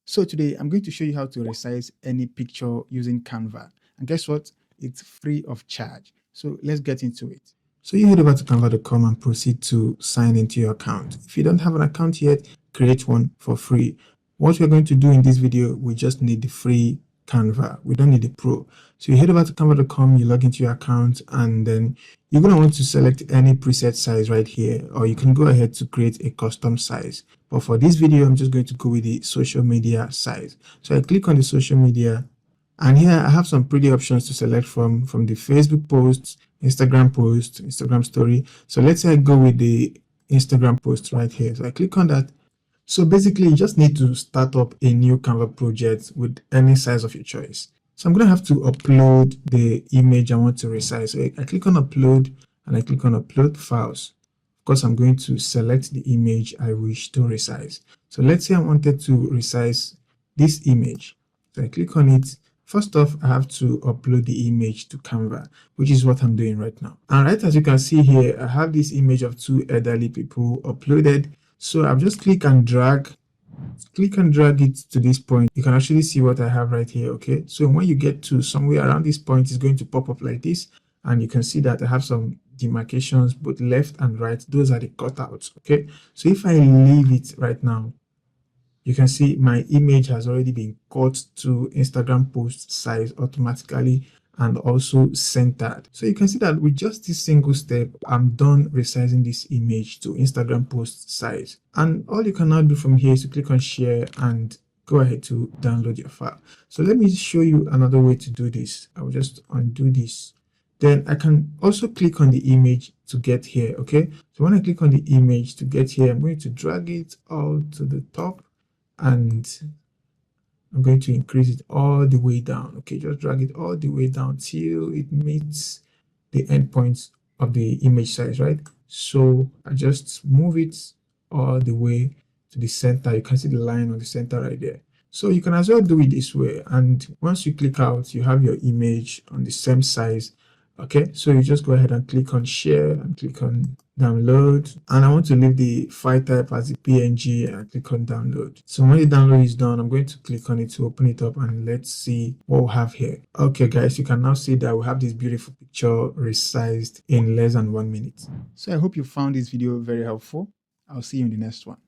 So today I'm going to show you how to resize any picture using Canva. And guess what? It's free of charge. So let's get into it. So you head over to canva.com and proceed to sign into your account. If you don't have an account yet, create one for free. What we're going to do in this video, we just need the free Canva. We don't need the pro. So you head over to canva.com, you log into your account, and then you're going to want to select any preset size right here, or you can go ahead to create a custom size. But for this video, I'm just going to go with the social media size. So I click on the social media, and here I have some pretty options to select from the Facebook posts, Instagram post, Instagram story. So let's say I go with the Instagram post right here. So I click on that. So basically, you just need to start up a new Canva project with any size of your choice. So I'm going to have to upload the image I want to resize. So I click on upload and I click on upload files. Of course, I'm going to select the image I wish to resize. So let's say I wanted to resize this image. So I click on it. First off, I have to upload the image to Canva, which is what I'm doing right now. And right as you can see here, I have this image of two elderly people uploaded. So I've just click and drag it to this point. You can actually see what I have right here. Okay, so when you get to somewhere around this point, it's going to pop up like this, and you can see that I have some demarcations both left and right. Those are the cutouts. Okay, so if I leave it right now, you can see my image has already been cut to Instagram post size automatically and also centered. So you can see that with just this single step, I'm done resizing this image to Instagram post size. And all you can now do from here is to click on share and go ahead to download your file. So let me show you another way to do this. I will just undo this. Then I can also click on the image to get here. Okay, so when I click on the image to get here, I'm going to drag it all to the top and I'm going to increase it all the way down. Okay, just drag it all the way down till it meets the endpoints of the image size, right? So I just move it all the way to the center. You can see the line on the center right there. So you can as well do it this way. And once you click out, you have your image on the same size. Okay, so you just go ahead and click on share and click on download, and I want to leave the file type as a PNG and click on download. So when the download is done, I'm going to click on it to open it up and let's see what we have here. Okay guys, you can now see that we have this beautiful picture resized in less than 1 minute. So I hope you found this video very helpful. I'll see you in the next one.